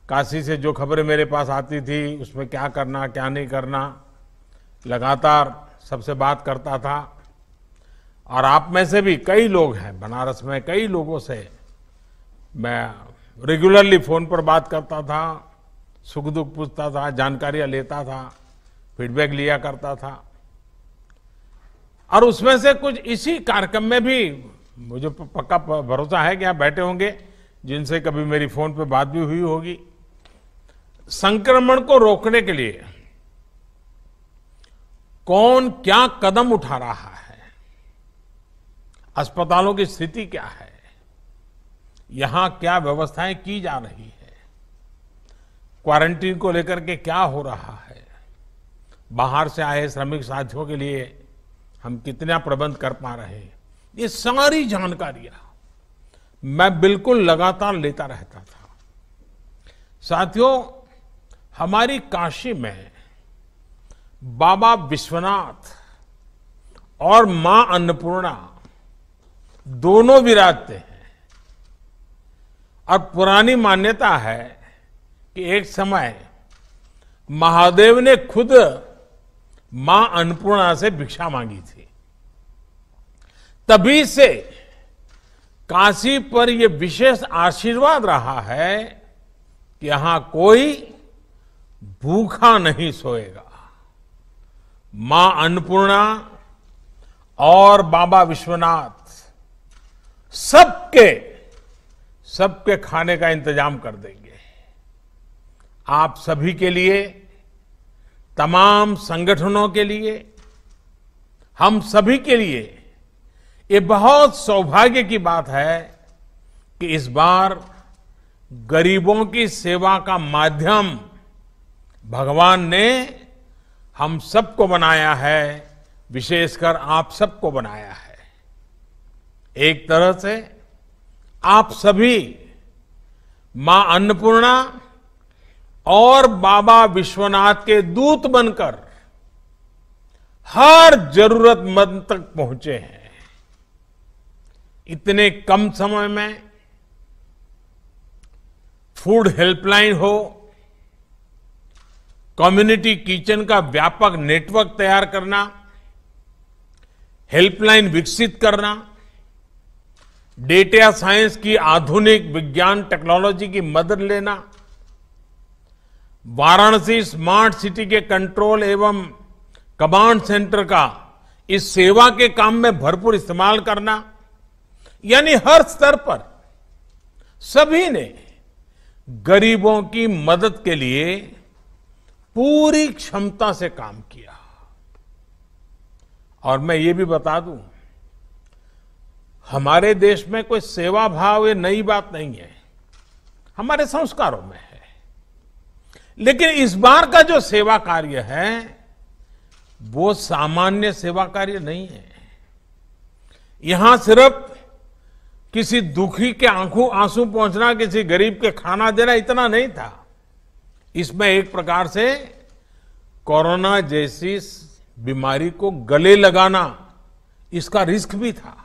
काशी से जो खबरें मेरे पास आती थी उसमें क्या करना क्या नहीं करना, लगातार सबसे बात करता था। और आप में से भी कई लोग हैं, बनारस में कई लोगों से मैं रेगुलरली फोन पर बात करता था, सुख दुख पूछता था, जानकारियां लेता था, फीडबैक लिया करता था। और उसमें से कुछ इसी कार्यक्रम में भी मुझे पक्का भरोसा है कि आप बैठे होंगे जिनसे कभी मेरी फोन पे बात भी हुई होगी। संक्रमण को रोकने के लिए कौन क्या कदम उठा रहा है, अस्पतालों की स्थिति क्या है, यहां क्या व्यवस्थाएं की जा रही है, क्वारंटीन को लेकर के क्या हो रहा है, बाहर से आए श्रमिक साथियों के लिए हम कितना प्रबंध कर पा रहे हैं, ये सारी जानकारियां मैं बिल्कुल लगातार लेता रहता था। साथियों, हमारी काशी में बाबा विश्वनाथ और मां अन्नपूर्णा दोनों विराजते हैं। और पुरानी मान्यता है कि एक समय महादेव ने खुद मां अन्नपूर्णा से भिक्षा मांगी थी। तभी से काशी पर यह विशेष आशीर्वाद रहा है कि यहां कोई भूखा नहीं सोएगा। मां अन्नपूर्णा और बाबा विश्वनाथ सबके खाने का इंतजाम कर देंगे। आप सभी के लिए, तमाम संगठनों के लिए, हम सभी के लिए ये बहुत सौभाग्य की बात है कि इस बार गरीबों की सेवा का माध्यम भगवान ने हम सबको बनाया है, विशेषकर आप सबको बनाया है। एक तरह से आप सभी मां अन्नपूर्णा और बाबा विश्वनाथ के दूत बनकर हर जरूरतमंद तक पहुंचे हैं। इतने कम समय में फूड हेल्पलाइन हो, कम्युनिटी किचन का व्यापक नेटवर्क तैयार करना, हेल्पलाइन विकसित करना, डेटा साइंस की आधुनिक विज्ञान टेक्नोलॉजी की मदद लेना, वाराणसी स्मार्ट सिटी के कंट्रोल एवं कमांड सेंटर का इस सेवा के काम में भरपूर इस्तेमाल करना, यानी हर स्तर पर सभी ने गरीबों की मदद के लिए पूरी क्षमता से काम किया। और मैं ये भी बता दूं, हमारे देश में कोई सेवा भाव ये नई बात नहीं है, हमारे संस्कारों में है। लेकिन इस बार का जो सेवा कार्य है वो सामान्य सेवा कार्य नहीं है। यहां सिर्फ किसी दुखी के आंखों आंसू पहुंचना, किसी गरीब के खाना देना, इतना नहीं था। इसमें एक प्रकार से कोरोना जैसी बीमारी को गले लगाना, इसका रिस्क भी था।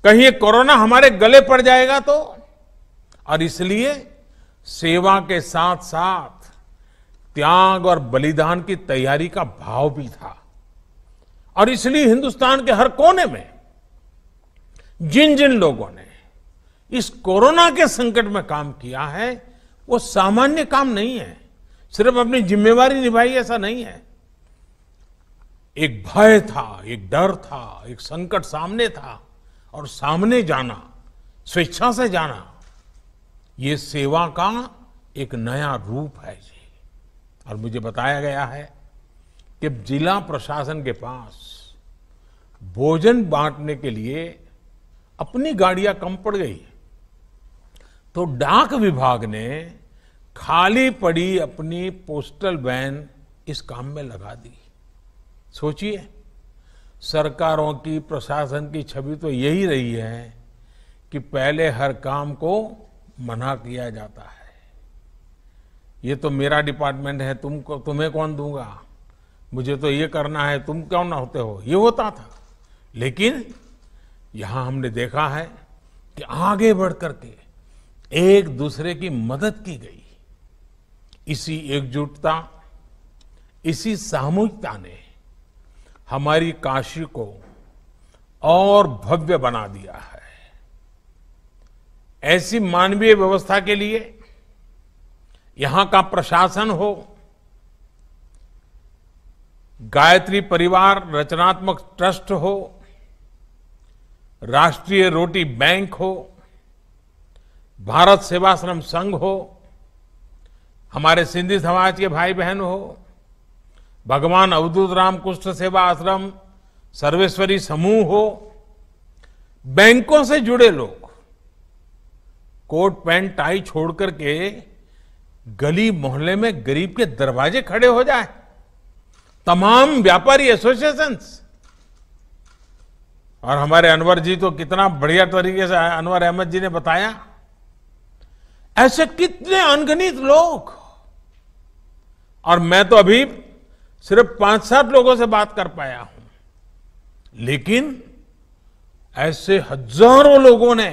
कहीं ये कोरोना हमारे गले पड़ जाएगा तो। और इसलिए सेवा के साथ साथ त्याग और बलिदान की तैयारी का भाव भी था। और इसलिए हिंदुस्तान के हर कोने में जिन जिन लोगों ने इस कोरोना के संकट में काम किया है वो सामान्य काम नहीं है, सिर्फ अपनी जिम्मेवारी निभाई ऐसा नहीं है। एक भय था, एक डर था, एक संकट सामने था और सामने जाना, स्वेच्छा से जाना, ये सेवा का एक नया रूप है जी। और मुझे बताया गया है कि जिला प्रशासन के पास भोजन बांटने के लिए अपनी गाड़ियां कम पड़ गई तो डाक विभाग ने खाली पड़ी अपनी पोस्टल वैन इस काम में लगा दी। सोचिए, सरकारों की, प्रशासन की छवि तो यही रही है कि पहले हर काम को मना किया जाता है। ये तो मेरा डिपार्टमेंट है, तुम्हें कौन दूंगा, मुझे तो ये करना है, तुम क्यों ना होते हो, ये होता था। लेकिन यहां हमने देखा है कि आगे बढ़ करके एक दूसरे की मदद की गई। इसी एकजुटता, इसी सामूहिकता ने हमारी काशी को और भव्य बना दिया है। ऐसी मानवीय व्यवस्था के लिए यहां का प्रशासन हो, गायत्री परिवार रचनात्मक ट्रस्ट हो, राष्ट्रीय रोटी बैंक हो, भारत सेवाश्रम संघ हो, हमारे सिंधी समाज के भाई बहन हो, भगवान अवधूत राम कुष्ठ सेवा आश्रम, सर्वेश्वरी समूह हो, बैंकों से जुड़े लोग कोट पैंट टाई छोड़ करके गली मोहल्ले में गरीब के दरवाजे खड़े हो जाए, तमाम व्यापारी एसोसिएशंस। और हमारे अनवर जी तो कितना बढ़िया तरीके से, अनवर अहमद जी ने बताया, ऐसे कितने अनगिनत लोग। और मैं तो अभी सिर्फ 5-7 लोगों से बात कर पाया हूं, लेकिन ऐसे हजारों लोगों ने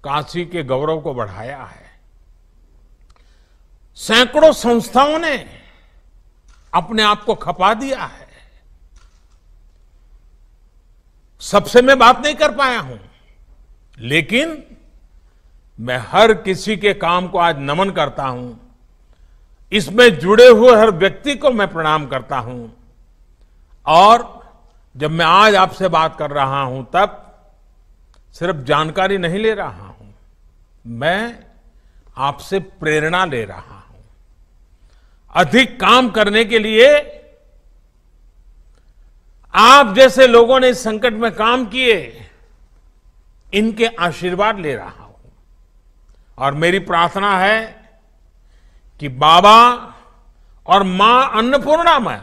काशी के गौरव को बढ़ाया है। सैकड़ों संस्थाओं ने अपने आप को खपा दिया है। सबसे मैं बात नहीं कर पाया हूं, लेकिन मैं हर किसी के काम को आज नमन करता हूं। इसमें जुड़े हुए हर व्यक्ति को मैं प्रणाम करता हूं। और जब मैं आज आपसे बात कर रहा हूं तब सिर्फ जानकारी नहीं ले रहा हूं, मैं आपसे प्रेरणा ले रहा हूं। अधिक काम करने के लिए आप जैसे लोगों ने इस संकट में काम किए, इनके आशीर्वाद ले रहा हूं। और मेरी प्रार्थना है कि बाबा और मां अन्नपूर्णामय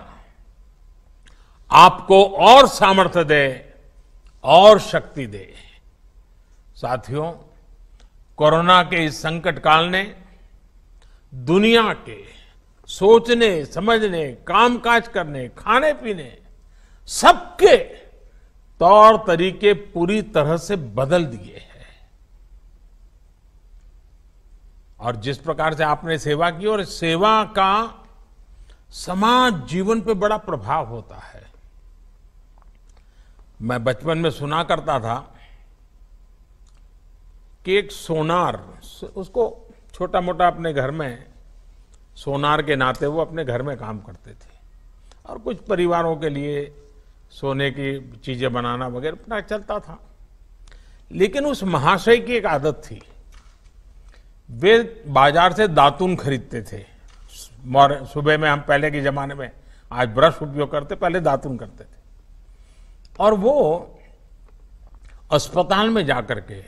आपको और सामर्थ्य दे और शक्ति दे। साथियों, कोरोना के इस संकट काल ने दुनिया के सोचने, समझने, कामकाज करने, खाने पीने, सबके तौर तरीके पूरी तरह से बदल दिए हैं। और जिस प्रकार से आपने सेवा की, और सेवा का समाज जीवन पे बड़ा प्रभाव होता है। मैं बचपन में सुना करता था कि एक सोनार, उसको छोटा मोटा अपने घर में सोनार के नाते वो अपने घर में काम करते थे और कुछ परिवारों के लिए सोने की चीजें बनाना वगैरह अपना चलता था। लेकिन उस महाशय की एक आदत थी, वे बाजार से दातुन खरीदते थे। सुबह में हम पहले के जमाने में आज ब्रश उपयोग करते, पहले दातुन करते थे। और वो अस्पताल में जाकर के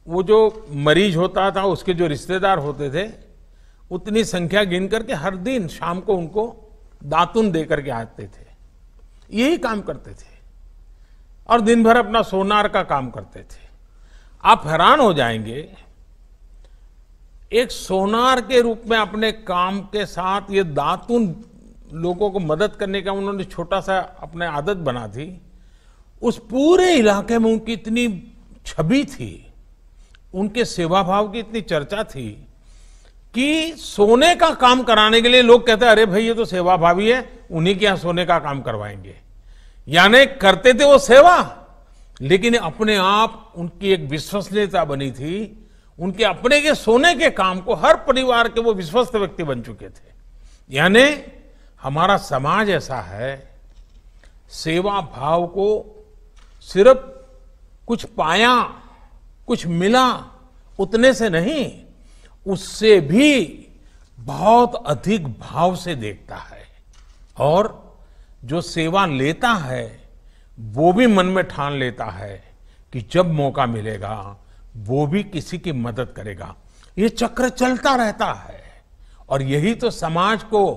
वो जो मरीज होता था उसके जो रिश्तेदार होते थे उतनी संख्या गिन करके हर दिन शाम को उनको दातुन दे करके आते थे। यही काम करते थे और दिन भर अपना सोनार का काम करते थे। आप हैरान हो जाएंगे, एक सोनार के रूप में अपने काम के साथ ये दातुन लोगों को मदद करने का उन्होंने छोटा सा अपने आदत बना थी। उस पूरे इलाके में उनकी इतनी छवि थी, उनके सेवा भाव की इतनी चर्चा थी कि सोने का काम कराने के लिए लोग कहते अरे भाई ये तो सेवा भावी है, उन्हीं के यहां सोने का काम करवाएंगे। यानी करते थे वो सेवा, लेकिन अपने आप उनकी एक विश्वसनीयता बनी थी। उनके अपने के सोने के काम को हर परिवार के वो विश्वस्त व्यक्ति बन चुके थे। यानी हमारा समाज ऐसा है, सेवा भाव को सिर्फ कुछ पाया, कुछ मिला उतने से नहीं, उससे भी बहुत अधिक भाव से देखता है। और जो सेवा लेता है वो भी मन में ठान लेता है कि जब मौका मिलेगा वो भी किसी की मदद करेगा। ये चक्र चलता रहता है और यही तो समाज को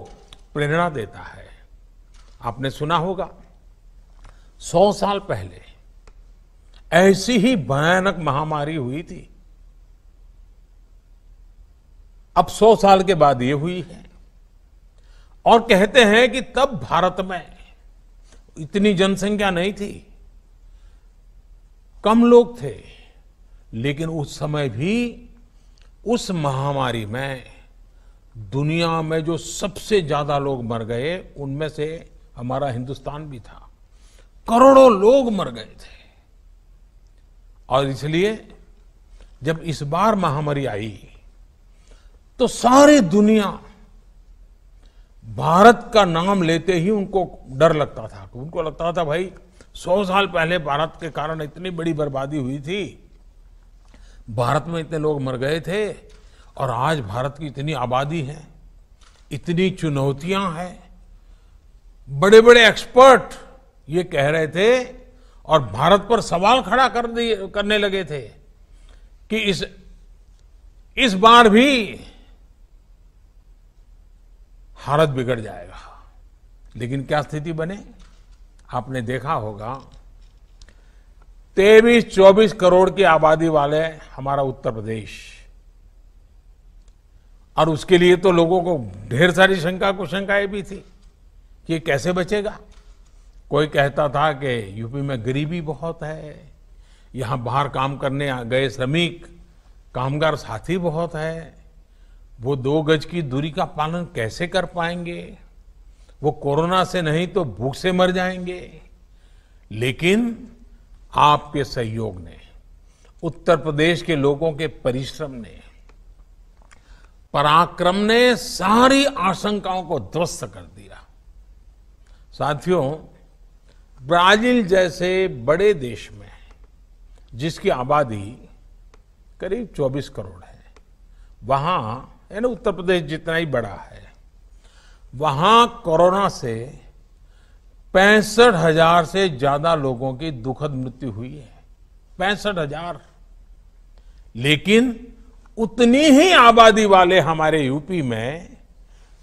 प्रेरणा देता है। आपने सुना होगा 100 साल पहले ऐसी ही भयानक महामारी हुई थी, अब 100 साल के बाद ये हुई है। और कहते हैं कि तब भारत में इतनी जनसंख्या नहीं थी, कम लोग थे, लेकिन उस समय भी उस महामारी में दुनिया में जो सबसे ज्यादा लोग मर गए उनमें से हमारा हिंदुस्तान भी था। करोड़ों लोग मर गए थे। और इसलिए जब इस बार महामारी आई तो सारी दुनिया भारत का नाम लेते ही उनको डर लगता था। उनको लगता था भाई 100 साल पहले भारत के कारण इतनी बड़ी बर्बादी हुई थी, भारत में इतने लोग मर गए थे, और आज भारत की इतनी आबादी है, इतनी चुनौतियां हैं। बड़े बड़े एक्सपर्ट ये कह रहे थे और भारत पर सवाल खड़ा करने लगे थे कि इस बार भी हालत बिगड़ जाएगा। लेकिन क्या स्थिति बने, आपने देखा होगा 23-24 करोड़ की आबादी वाले हमारा उत्तर प्रदेश, और उसके लिए तो लोगों को ढेर सारी शंका कुशंकाएं भी थी कि ये कैसे बचेगा। कोई कहता था कि यूपी में गरीबी बहुत है, यहां बाहर काम करने गए श्रमिक कामगार साथी बहुत है, वो 2 गज की दूरी का पालन कैसे कर पाएंगे, वो कोरोना से नहीं तो भूख से मर जाएंगे। लेकिन आपके सहयोग ने, उत्तर प्रदेश के लोगों के परिश्रम ने, पराक्रम ने सारी आशंकाओं को ध्वस्त कर दिया। साथियों, ब्राजील जैसे बड़े देश में जिसकी आबादी करीब 24 करोड़ है, वहां यानी उत्तर प्रदेश जितना ही बड़ा है, वहां कोरोना से 65,000 से ज्यादा लोगों की दुखद मृत्यु हुई है। 65,000। लेकिन उतनी ही आबादी वाले हमारे यूपी में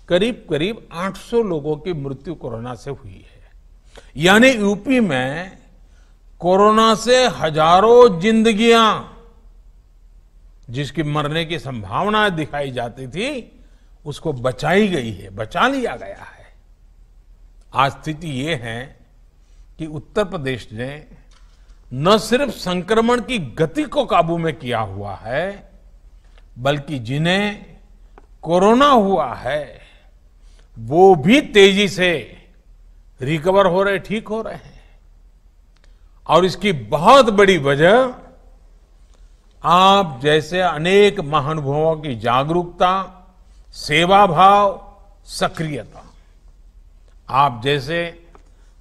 करीब करीब 800 लोगों की मृत्यु कोरोना से हुई है। यानी यूपी में कोरोना से हजारों जिंदगियां जिसकी मरने की संभावना दिखाई जाती थी उसको बचाई गई है, बचा लिया गया है। आज स्थिति ये है कि उत्तर प्रदेश ने न सिर्फ संक्रमण की गति को काबू में किया हुआ है, बल्कि जिन्हें कोरोना हुआ है वो भी तेजी से रिकवर हो रहे, ठीक हो रहे हैं। और इसकी बहुत बड़ी वजह आप जैसे अनेक महानुभावों की जागरूकता, सेवा भाव, सक्रियता, आप जैसे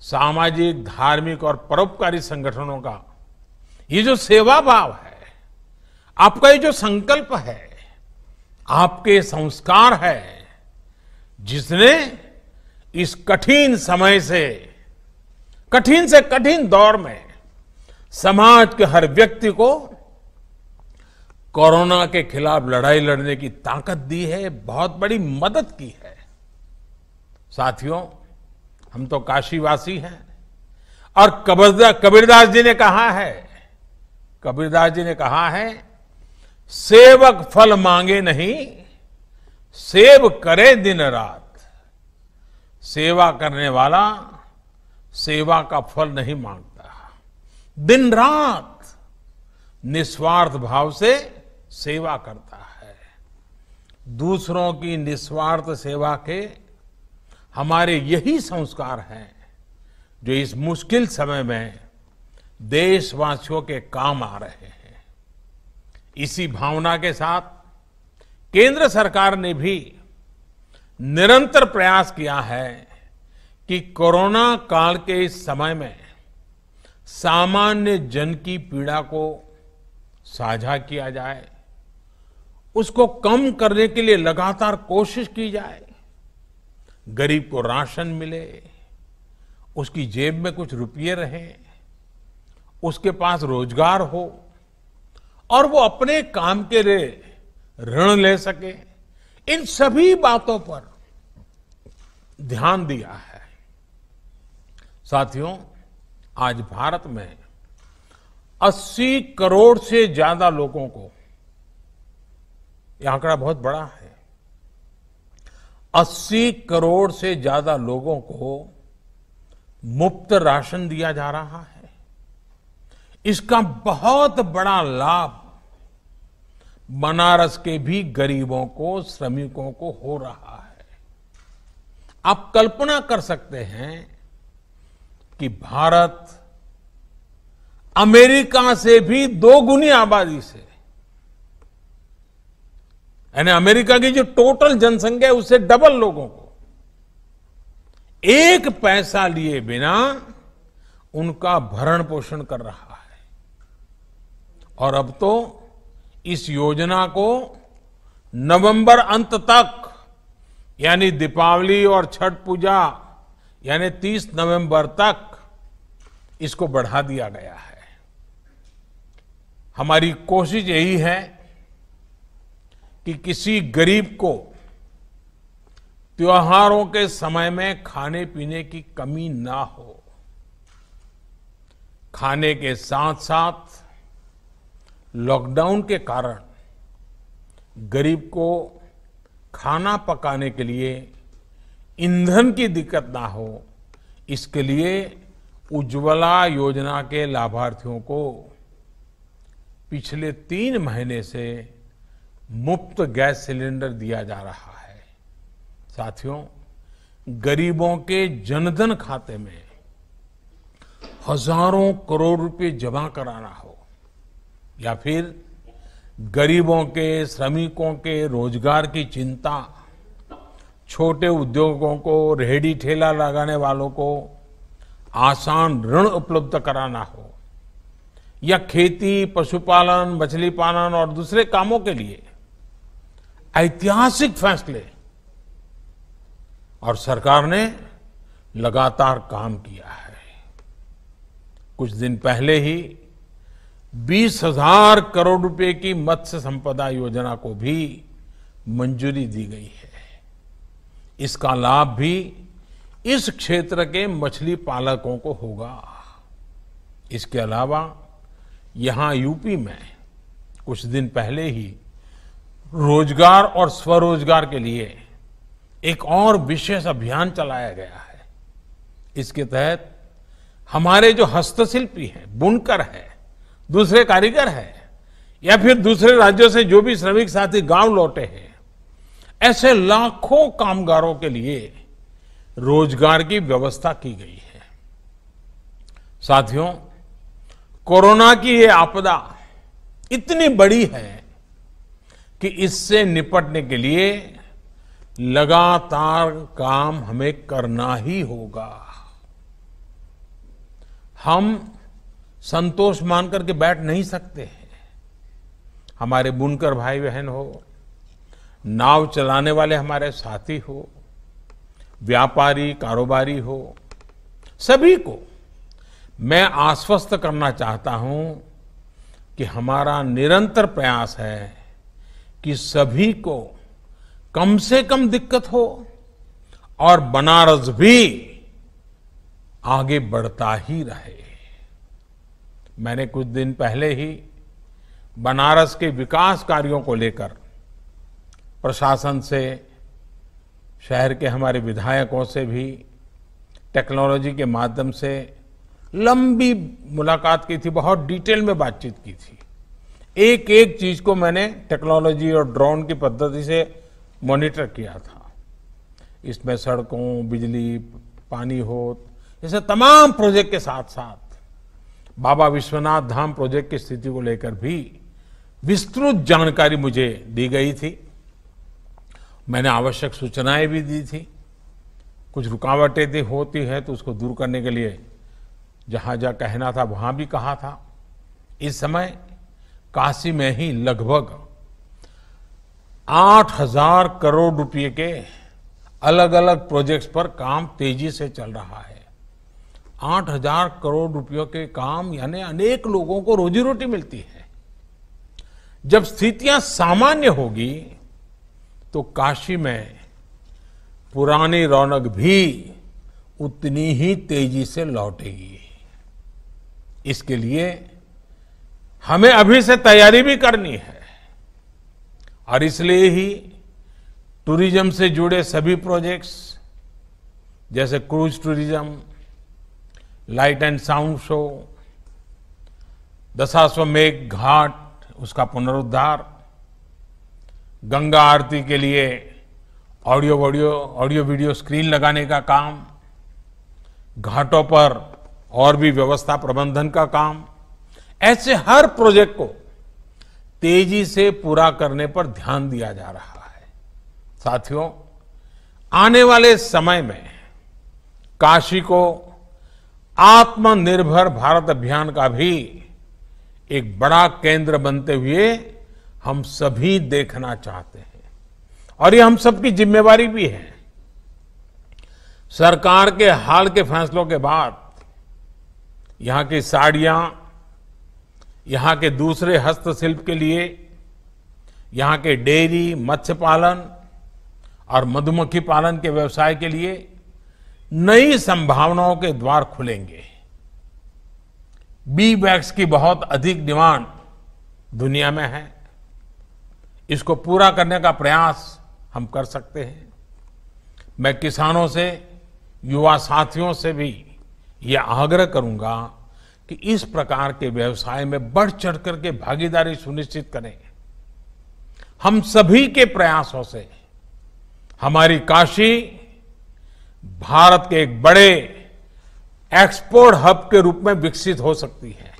सामाजिक, धार्मिक और परोपकारी संगठनों का ये जो सेवा भाव है, आपका ये जो संकल्प है, आपके संस्कार है, जिसने इस कठिन समय से कठिन दौर में समाज के हर व्यक्ति को कोरोना के खिलाफ लड़ाई लड़ने की ताकत दी है, बहुत बड़ी मदद की है। साथियों, हम तो काशीवासी हैं और कबीरदास जी ने कहा है, सेवक फल मांगे नहीं, सेव करे दिन रात। सेवा करने वाला सेवा का फल नहीं मांगता। दिन रात निस्वार्थ भाव से सेवा करता है। दूसरों की निस्वार्थ सेवा के हमारे यही संस्कार हैं जो इस मुश्किल समय में देशवासियों के काम आ रहे हैं। इसी भावना के साथ केंद्र सरकार ने भी निरंतर प्रयास किया है कि कोरोना काल के इस समय में सामान्य जन की पीड़ा को साझा किया जाए, उसको कम करने के लिए लगातार कोशिश की जाए। गरीब को राशन मिले, उसकी जेब में कुछ रुपये रहें, उसके पास रोजगार हो और वो अपने काम के लिए ऋण ले सके। इन सभी बातों पर ध्यान दिया है। साथियों, आज भारत में 80 करोड़ से ज्यादा लोगों को, यह आंकड़ा बहुत बड़ा है, 80 करोड़ से ज्यादा लोगों को मुफ्त राशन दिया जा रहा है। इसका बहुत बड़ा लाभ बनारस के भी गरीबों को, श्रमिकों को हो रहा है। आप कल्पना कर सकते हैं कि भारत अमेरिका से भी 2 गुनी आबादी से, यानी अमेरिका की जो टोटल जनसंख्या है उससे डबल लोगों को एक पैसा लिए बिना उनका भरण पोषण कर रहा है। और अब तो इस योजना को नवंबर अंत तक, यानी दीपावली और छठ पूजा यानी 30 नवंबर तक इसको बढ़ा दिया गया है। हमारी कोशिश यही है कि किसी गरीब को त्योहारों के समय में खाने पीने की कमी ना हो। खाने के साथ साथ लॉकडाउन के कारण गरीब को खाना पकाने के लिए ईंधन की दिक्कत ना हो, इसके लिए उज्ज्वला योजना के लाभार्थियों को पिछले 3 महीने से मुफ्त गैस सिलेंडर दिया जा रहा है। साथियों, गरीबों के जनधन खाते में हजारों करोड़ रुपए जमा कराना हो या फिर गरीबों के, श्रमिकों के रोजगार की चिंता, छोटे उद्योगों को, रेहड़ी ठेला लगाने वालों को आसान ऋण उपलब्ध कराना हो या खेती, पशुपालन, मछली पालन और दूसरे कामों के लिए ऐतिहासिक फैसले, और सरकार ने लगातार काम किया है। कुछ दिन पहले ही 20,000 करोड़ रुपए की मत्स्य संपदा योजना को भी मंजूरी दी गई है। इसका लाभ भी इस क्षेत्र के मछली पालकों को होगा। इसके अलावा यहां यूपी में कुछ दिन पहले ही रोजगार और स्वरोजगार के लिए एक और विशेष अभियान चलाया गया है। इसके तहत हमारे जो हस्तशिल्पी हैं, बुनकर है, दूसरे कारीगर है या फिर दूसरे राज्यों से जो भी श्रमिक साथी गांव लौटे हैं, ऐसे लाखों कामगारों के लिए रोजगार की व्यवस्था की गई है। साथियों, कोरोना की ये आपदा इतनी बड़ी है कि इससे निपटने के लिए लगातार काम हमें करना ही होगा। हम संतोष मान करके बैठ नहीं सकते हैं। हमारे बुनकर भाई बहन हो, नाव चलाने वाले हमारे साथी हो, व्यापारी, कारोबारी हो, सभी को मैं आश्वस्त करना चाहता हूं कि हमारा निरंतर प्रयास है कि सभी को कम से कम दिक्कत हो और बनारस भी आगे बढ़ता ही रहे। मैंने कुछ दिन पहले ही बनारस के विकास कार्यों को लेकर प्रशासन से, शहर के हमारे विधायकों से भी टेक्नोलॉजी के माध्यम से लंबी मुलाकात की थी, बहुत डिटेल में बातचीत की थी। एक एक चीज को मैंने टेक्नोलॉजी और ड्रोन की पद्धति से मॉनिटर किया था। इसमें सड़कों, बिजली, पानी होत, ऐसे तमाम प्रोजेक्ट के साथ साथ बाबा विश्वनाथ धाम प्रोजेक्ट की स्थिति को लेकर भी विस्तृत जानकारी मुझे दी गई थी। मैंने आवश्यक सूचनाएं भी दी थी। कुछ रुकावटें होती है तो उसको दूर करने के लिए जहां जहां कहना था वहां भी कहा था। इस समय काशी में ही लगभग 8,000 करोड़ रुपए के अलग अलग प्रोजेक्ट्स पर काम तेजी से चल रहा है। 8,000 करोड़ रुपयों के काम यानी अनेक लोगों को रोजी रोटी मिलती है। जब स्थितियां सामान्य होगी तो काशी में पुरानी रौनक भी उतनी ही तेजी से लौटेगी। इसके लिए हमें अभी से तैयारी भी करनी है और इसलिए ही टूरिज्म से जुड़े सभी प्रोजेक्ट्स जैसे cruise tourism, light and sound show, Dashashwamedh Ghat उसका पुनरुद्धार, गंगा आरती के लिए ऑडियो वीडियो स्क्रीन लगाने का काम, घाटों पर और भी व्यवस्था प्रबंधन का काम, ऐसे हर प्रोजेक्ट को तेजी से पूरा करने पर ध्यान दिया जा रहा है। साथियों, आने वाले समय में काशी को आत्मनिर्भर भारत अभियान का भी एक बड़ा केंद्र बनते हुए हम सभी देखना चाहते हैं और ये हम सबकी जिम्मेवारी भी है। सरकार के हाल के फैसलों के बाद यहां की साड़ियां, यहां के दूसरे हस्तशिल्प के लिए, यहां के डेयरी, मत्स्य पालन और मधुमक्खी पालन के व्यवसाय के लिए नई संभावनाओं के द्वार खुलेंगे। बी वैक्स की बहुत अधिक डिमांड दुनिया में है। इसको पूरा करने का प्रयास हम कर सकते हैं। मैं किसानों से, युवा साथियों से भी यह आग्रह करूंगा कि इस प्रकार के व्यवसाय में बढ़ चढ़ करके भागीदारी सुनिश्चित करें। हम सभी के प्रयासों से हमारी काशी भारत के एक बड़े एक्सपोर्ट हब के रूप में विकसित हो सकती है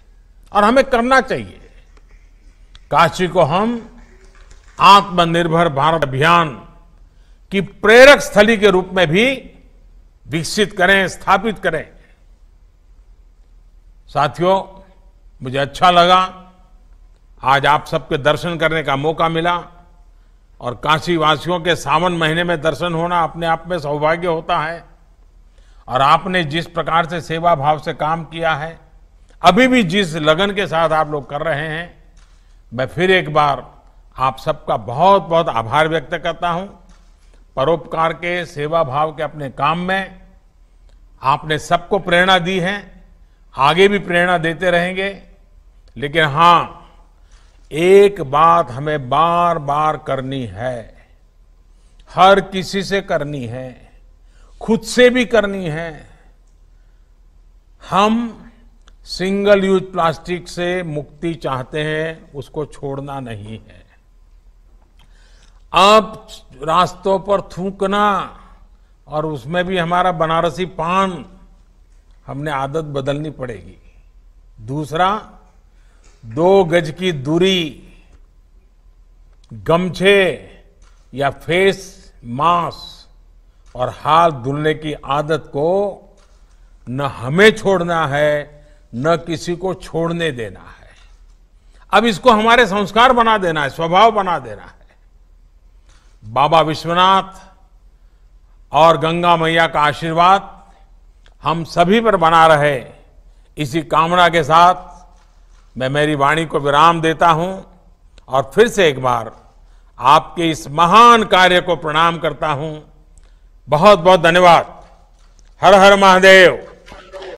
और हमें करना चाहिए। काशी को हम आत्मनिर्भर भारत अभियान की प्रेरक स्थली के रूप में भी विकसित करें, स्थापित करें। साथियों, मुझे अच्छा लगा आज आप सबके दर्शन करने का मौका मिला और काशी वासियों के सावन महीने में दर्शन होना अपने आप में सौभाग्य होता है। और आपने जिस प्रकार से सेवा भाव से काम किया है, अभी भी जिस लगन के साथ आप लोग कर रहे हैं, मैं फिर एक बार आप सबका बहुत बहुत आभार व्यक्त करता हूं। परोपकार के, सेवा भाव के अपने काम में आपने सबको प्रेरणा दी है, आगे भी प्रेरणा देते रहेंगे। लेकिन हां, एक बात हमें बार बार करनी है, हर किसी से करनी है, खुद से भी करनी है। हम सिंगल यूज प्लास्टिक से मुक्ति चाहते हैं, उसको छोड़ना नहीं है। अब रास्तों पर थूकना और उसमें भी हमारा बनारसी पान, हमने आदत बदलनी पड़ेगी। दूसरा, 2 गज की दूरी, गमछे या फेस मास्क और हाथ धुलने की आदत को न हमें छोड़ना है, न किसी को छोड़ने देना है। अब इसको हमारे संस्कार बना देना है, स्वभाव बना देना है। बाबा विश्वनाथ और गंगा मैया का आशीर्वाद हम सभी पर बना रहे, इसी कामना के साथ मैं मेरी वाणी को विराम देता हूं और फिर से एक बार आपके इस महान कार्य को प्रणाम करता हूं। बहुत बहुत धन्यवाद। हर हर महादेव।